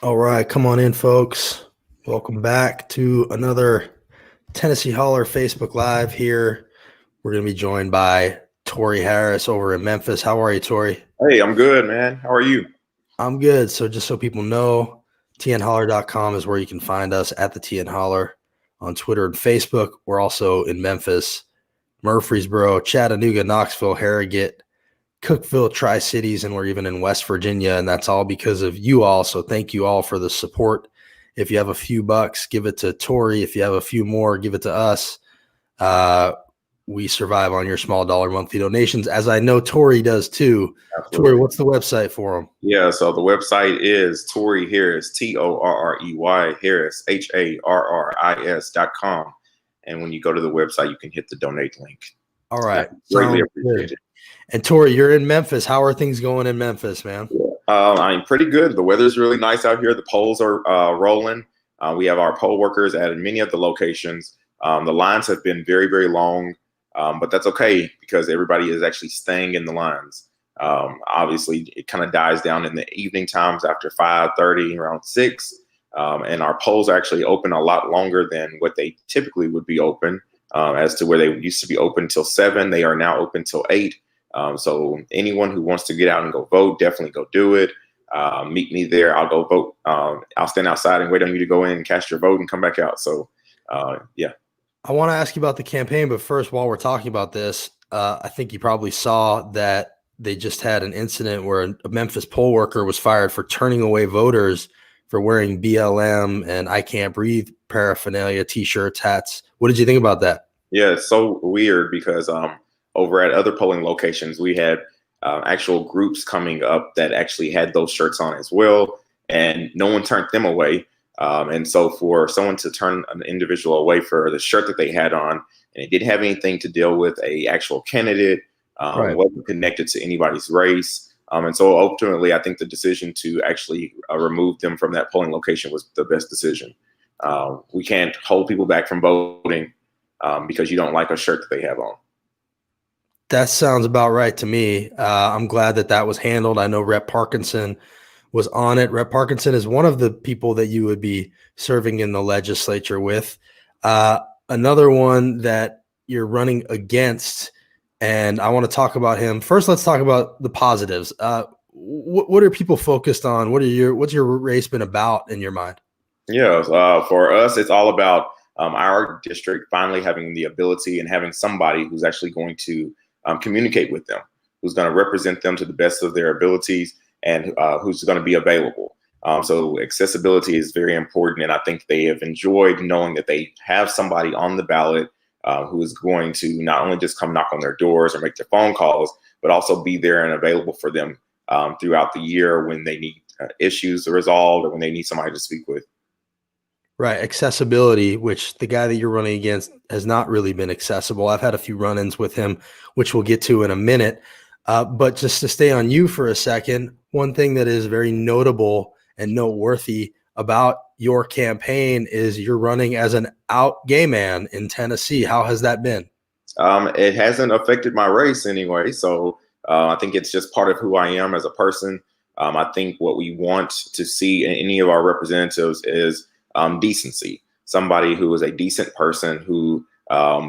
All right, come on in, folks. Welcome back to another Tennessee Holler Facebook Live here. We're going to be joined by TORREY Harris over in Memphis. How are you, TORREY? Hey, I'm good, man. How are you? I'm good. So just so people know, tnholler.com is where you can find us at the TN Holler on Twitter and Facebook. We're also in Memphis, Murfreesboro, Chattanooga, Knoxville, Harrogate, Cookeville, Tri-Cities, and we're even in West Virginia, and that's all because of you all. So thank you all for the support. If you have a few bucks, give it to TORREY. If you have a few more, give it to us. We survive on your small dollar monthly donations, as I know TORREY does too. Absolutely. TORREY, what's the website for them? Yeah, so the website is Torrey Harris, TORREY Harris, HARRIS.com. And when you go to the website, you can hit the donate link. All right. Greatly appreciate it. And TORREY, you're in Memphis. How are things going in Memphis, man? I'm pretty good. The weather's really nice out here. The polls are rolling. We have our poll workers at many of the locations. The lines have been very, very long, but that's okay because everybody is actually staying in the lines. Obviously, it kind of dies down in the evening times after 5:30, around 6. And our polls are actually open a lot longer than what they typically would be open. As to where they used to be open till 7, they are now open till 8. So anyone who wants to get out and go vote, definitely go do it. Meet me there. I'll go vote. I'll stand outside and wait on you to go in and cast your vote and come back out. So, yeah. I want to ask you about the campaign, but first, while we're talking about this, I think you probably saw that they just had an incident where a Memphis poll worker was fired for turning away voters for wearing BLM and I Can't Breathe paraphernalia, T-shirts, hats. What did you think about that? Yeah, it's so weird because over at other polling locations, we had actual groups coming up that actually had those shirts on as well, and no one turned them away. And so for someone to turn an individual away for the shirt that they had on, and it didn't have anything to deal with a actual candidate, Right. wasn't connected to anybody's race. And so ultimately, I think the decision to actually remove them from that polling location was the best decision. We can't hold people back from voting because you don't like a shirt that they have on. That sounds about right to me. I'm glad that that was handled. I know Rep. Parkinson was on it. Rep. Parkinson is one of the people that you would be serving in the legislature with. Another one that you're running against, and I want to talk about him. First, let's talk about the positives. What are people focused on? What's your race been about in your mind? Yeah, for us, it's all about our district finally having the ability and having somebody who's actually going to communicate with them, who's going to represent them to the best of their abilities, and who's going to be available. So accessibility is very important, and I think they have enjoyed knowing that they have somebody on the ballot who is going to not only just come knock on their doors or make their phone calls, but also be there and available for them throughout the year when they need issues resolved or when they need somebody to speak with. Right. Accessibility, which the guy that you're running against has not really been accessible. I've had a few run-ins with him, which we'll get to in a minute. But just to stay on you for a second, one thing that is very notable and noteworthy about your campaign is you're running as an out gay man in Tennessee. How has that been? It hasn't affected my race anyway. So I think it's just part of who I am as a person. I think what we want to see in any of our representatives is decency, somebody who is a decent person who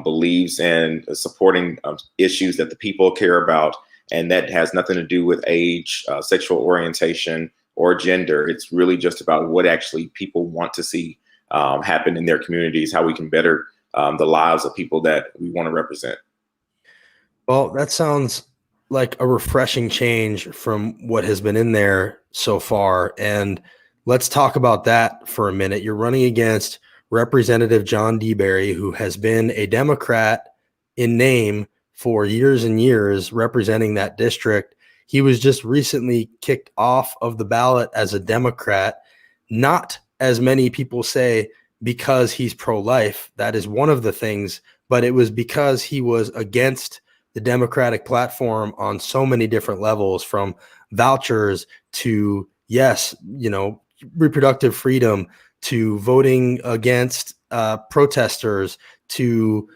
believes in supporting issues that the people care about. And that has nothing to do with age, sexual orientation, or gender. It's really just about what actually people want to see happen in their communities, how we can better the lives of people that we want to represent. Well, that sounds like a refreshing change from what has been in there so far. And let's talk about that for a minute. You're running against Representative John Deberry, who has been a Democrat in name for years and years, representing that district. He was just recently kicked off of the ballot as a Democrat. Not as many people say because he's pro-life. That is one of the things, but it was because he was against the Democratic platform on so many different levels, from vouchers to, yes, reproductive freedom, to voting against protesters, to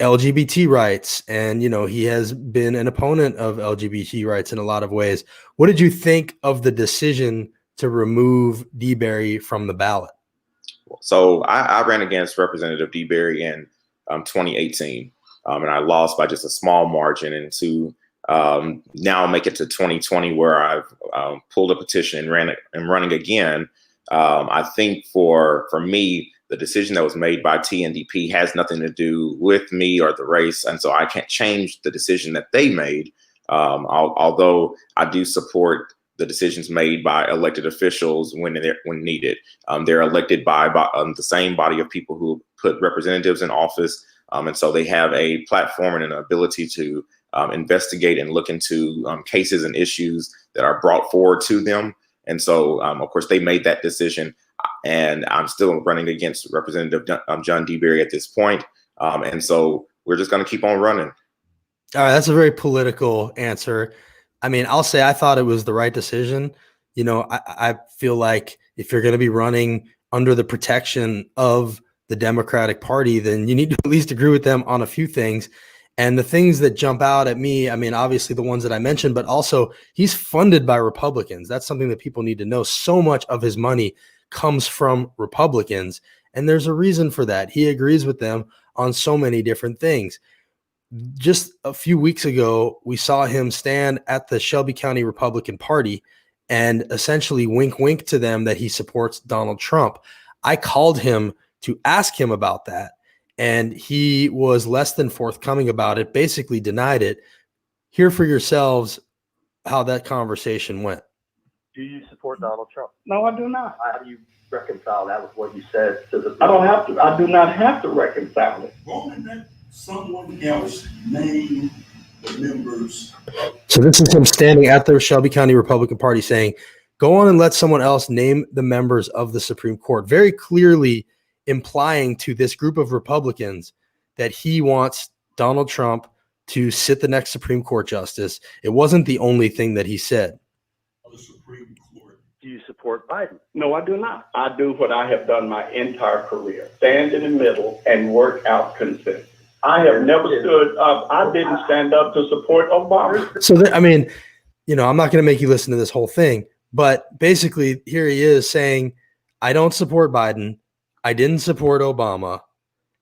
LGBT rights. And, he has been an opponent of LGBT rights in a lot of ways. What did you think of the decision to remove Deberry from the ballot? So I ran against Representative Deberry in 2018, and I lost by just a small margin. And to now make it to 2020, where I've pulled a petition and running again, I think for me, the decision that was made by TNDP has nothing to do with me or the race, and so I can't change the decision that they made. Although I do support the decisions made by elected officials when needed. They're elected by the same body of people who put representatives in office, and so they have a platform and an ability to investigate and look into cases and issues that are brought forward to them. And so, of course, they made that decision, and I'm still running against Representative John Deberry at this point. And so we're just going to keep on running. All right, that's a very political answer. I mean, I'll say I thought it was the right decision. You know, I feel like if you're going to be running under the protection of the Democratic Party, then you need to at least agree with them on a few things. And the things that jump out at me, I mean, obviously the ones that I mentioned, but also he's funded by Republicans. That's something that people need to know. So much of his money comes from Republicans, and there's a reason for that. He agrees with them on so many different things. Just a few weeks ago, we saw him stand at the Shelby County Republican Party and essentially wink, wink to them that he supports Donald Trump. I called him to ask him about that, and he was less than forthcoming about it, basically denied it. Hear for yourselves how that conversation went. Do you support Donald Trump? No, I do not. How do you reconcile that with what you said to the? I don't have to. I do not have to reconcile it. Won't let someone else name the members? So this is him standing at the Shelby County Republican Party saying, go on and let someone else name the members of the Supreme Court, very clearly implying to this group of Republicans that he wants Donald Trump to sit the next Supreme Court justice. It wasn't the only thing that he said. The Supreme Court. Do you support Biden? No, I do not. I do what I have done my entire career: stand in the middle and work out consensus. I have never stood up. I didn't stand up to support Obama. So, I mean, you know, I'm not going to make you listen to this whole thing, but basically here he is saying, I don't support Biden. I didn't support Obama.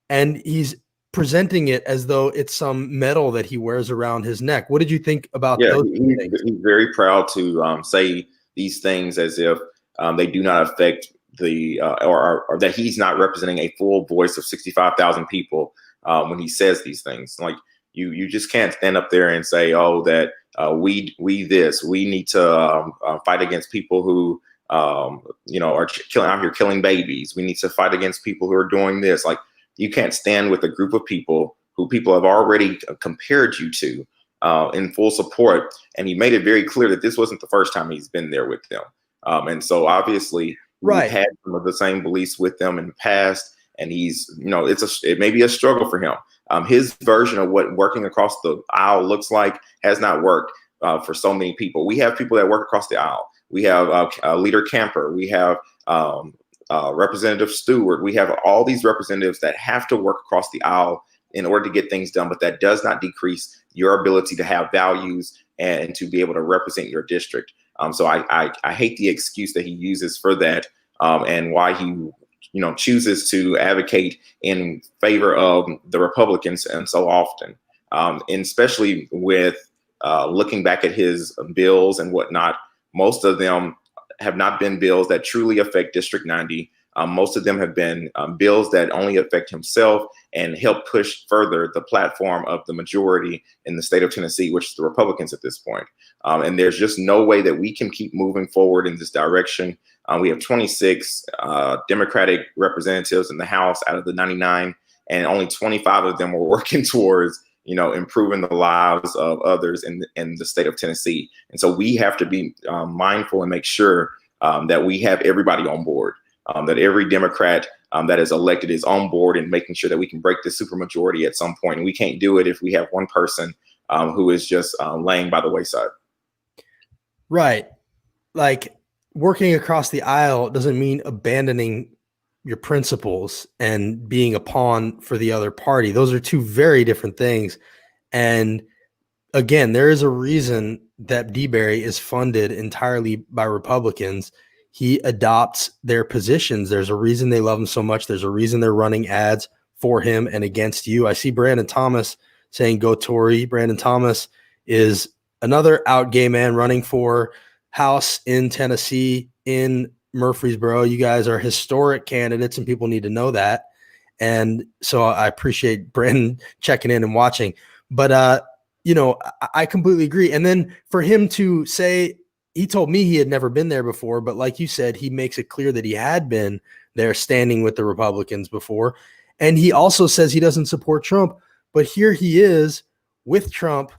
And he's presenting it as though it's some medal that he wears around his neck. What did you think about those things? He's very proud to say these things as if they do not affect the or that he's not representing a full voice of 65,000 people when he says these things. Like you just can't stand up there and say, oh, that we need to fight against people who are out here killing babies. We need to fight against people who are doing this. Like, you can't stand with a group of people who people have already compared you to in full support. And he made it very clear that this wasn't the first time he's been there with them. And so obviously we've had some of the same beliefs with them in the past. And he's, it may be a struggle for him. His version of what working across the aisle looks like has not worked for so many people. We have people that work across the aisle. We have Leader Camper. We have Representative Stewart. We have all these representatives that have to work across the aisle in order to get things done, but that does not decrease your ability to have values and to be able to represent your district. So I hate the excuse that he uses for that, and why he chooses to advocate in favor of the Republicans and so often, and especially with looking back at his bills and whatnot. Most of them have not been bills that truly affect District 90. Most of them have been bills that only affect himself and help push further the platform of the majority in the state of Tennessee, which is the Republicans at this point. And there's just no way that we can keep moving forward in this direction. We have 26 Democratic representatives in the House out of the 99, and only 25 of them are working towards improving the lives of others in the state of Tennessee. And so we have to be mindful and make sure that we have everybody on board, that every Democrat that is elected is on board and making sure that we can break the supermajority at some point. And we can't do it if we have one person who is just laying by the wayside. Right. Like, working across the aisle doesn't mean abandoning your principles and being a pawn for the other party. Those are two very different things. And again, there is a reason that Deberry is funded entirely by Republicans. he adopts their positions. There's a reason they love him so much. There's a reason they're running ads for him and against you. I see Brandon Thomas saying, go Tory. Brandon Thomas is another out gay man running for House in Tennessee, in Murfreesboro. You guys are historic candidates, and people need to know that. And so I appreciate Brandon checking in and watching. But, you know, I completely agree. And then for him to say, he told me he had never been there before, but like you said, he makes it clear that he had been there standing with the Republicans before. And he also says he doesn't support Trump, but here he is with Trump.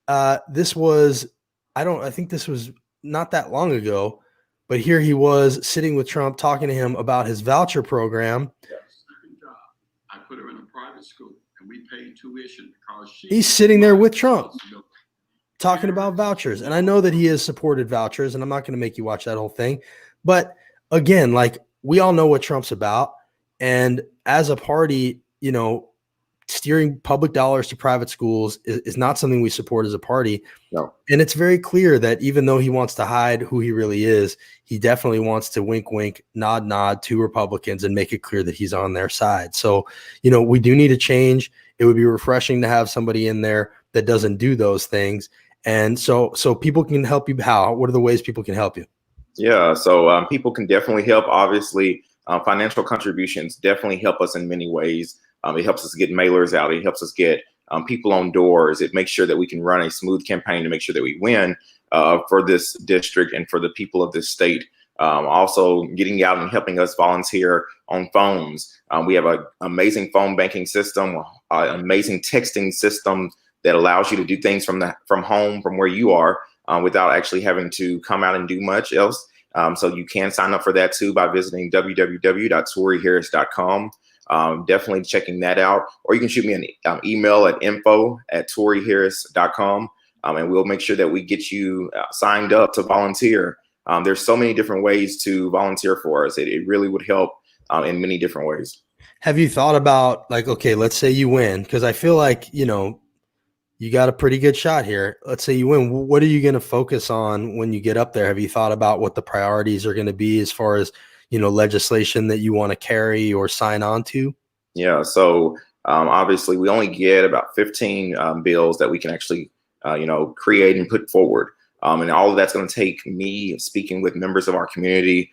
I think this was not that long ago, but here he was sitting with Trump, talking to him about his voucher program. Second job, I put her in a private school and we paid tuition because he's sitting there with Trump talking about vouchers. And I know that he has supported vouchers, and I'm not going to make you watch that whole thing. But again, like, we all know what Trump's about. And as a party, you know, steering public dollars to private schools is not something we support as a party. No. And it's very clear that even though he wants to hide who he really is, he definitely wants to wink, wink, nod, nod to Republicans and make it clear that he's on their side. So, you know, we do need a change. It would be refreshing to have somebody in there that doesn't do those things. And so people can help you. How? What are the ways people can help you? Yeah, so people can definitely help. Obviously, financial contributions definitely help us in many ways. It helps us get mailers out. It helps us get people on doors. It makes sure that we can run a smooth campaign to make sure that we win for this district and for the people of this state. Also, getting out and helping us volunteer on phones. We have an amazing phone banking system, an amazing texting system that allows you to do things from home, from where you are, without actually having to come out and do much else. So you can sign up for that too by visiting www.torreyharris.com. Definitely checking that out. Or you can shoot me an email at info@torreyharris.com, and we'll make sure that we get you signed up to volunteer. There's so many different ways to volunteer for us. It really would help in many different ways. Have you thought about, like, okay, let's say you win, because I feel like, you know, you got a pretty good shot here. Let's say you win. What are you going to focus on when you get up there? Have you thought about what the priorities are going to be as far as, you know, legislation that you want to carry or sign on to? Yeah. So obviously we only get about 15 bills that we can actually, create and put forward. And all of that's going to take me speaking with members of our community,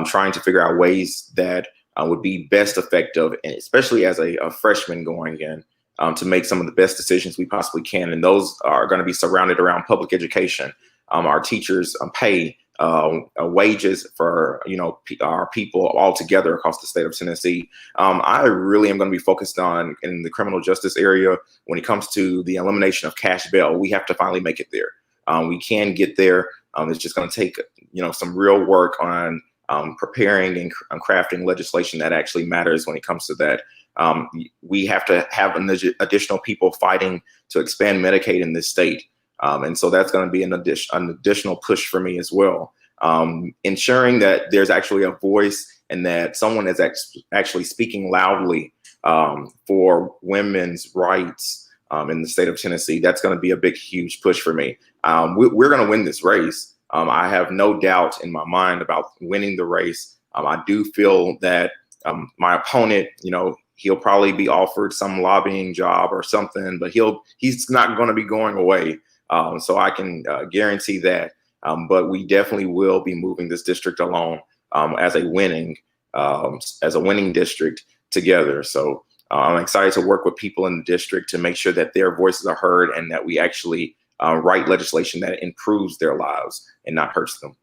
trying to figure out ways that would be best effective, and especially as a freshman going in, to make some of the best decisions we possibly can. And those are going to be surrounded around public education, our teachers' pay, wages for, our people all together across the state of Tennessee. I really am going to be focused on in the criminal justice area when it comes to the elimination of cash bail. We have to finally make it there. We can get there. It's just going to take, some real work on preparing and crafting legislation that actually matters when it comes to that. We have to have additional people fighting to expand Medicaid in this state. And so that's going to be an additional push for me as well. Ensuring that there's actually a voice and that someone is actually speaking loudly for women's rights in the state of Tennessee. That's going to be a big, huge push for me. We're going to win this race. I have no doubt in my mind about winning the race. I do feel that my opponent, he'll probably be offered some lobbying job or something, but he's not going to be going away. So I can guarantee that. But we definitely will be moving this district along as a winning district together. So I'm excited to work with people in the district to make sure that their voices are heard and that we actually write legislation that improves their lives and not hurts them.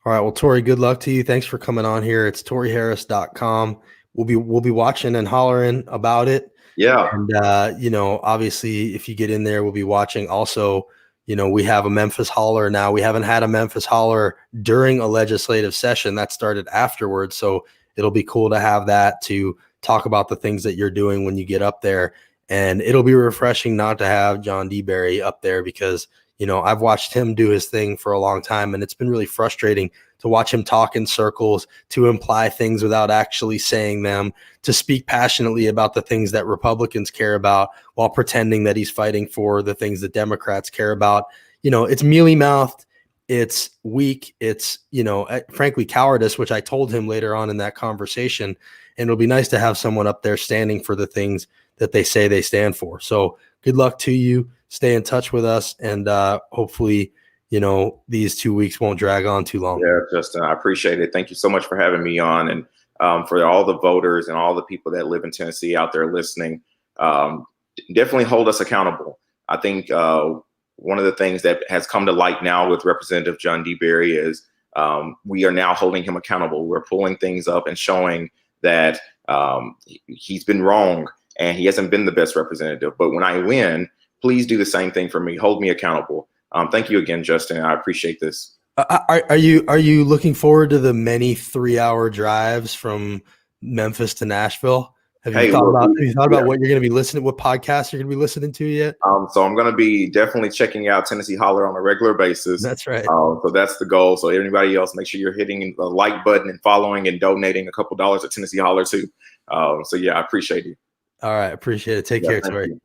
All right. Well, Tory, good luck to you. Thanks for coming on here. It's TorreyHarris.com. We'll be watching and hollering about it. Yeah. And, obviously, if you get in there, we'll be watching. Also, we have a Memphis holler now. We haven't had a Memphis holler during a legislative session. That started afterwards. So it'll be cool to have that to talk about the things that you're doing when you get up there. And it'll be refreshing not to have John Deberry up there because, I've watched him do his thing for a long time, and it's been really frustrating to watch him talk in circles, to imply things without actually saying them, to speak passionately about the things that Republicans care about while pretending that he's fighting for the things that Democrats care about. It's mealy-mouthed, it's weak. It's, frankly, cowardice, which I told him later on in that conversation. And it'll be nice to have someone up there standing for the things that they say they stand for. So good luck to you. Stay in touch with us. And hopefully, these 2 weeks won't drag on too long. Yeah, Justin, I appreciate it. Thank you so much for having me on. And for all the voters and all the people that live in Tennessee out there listening, definitely hold us accountable. I think one of the things that has come to light now with Representative John Deberry is we are now holding him accountable. We're pulling things up and showing that he's been wrong and he hasn't been the best representative. But when I win, please do the same thing for me. Hold me accountable. Thank you again, Justin. I appreciate this. Are you looking forward to the many 3-hour drives from Memphis to Nashville? Have you thought about what you're going to be listening, what podcasts you're going to be listening to yet? So I'm going to be definitely checking out Tennessee Holler on a regular basis. That's right. So that's the goal. So anybody else, make sure you're hitting the like button and following and donating a couple dollars at Tennessee Holler too. So yeah, I appreciate you. All right. Appreciate it. Take care, Torrey.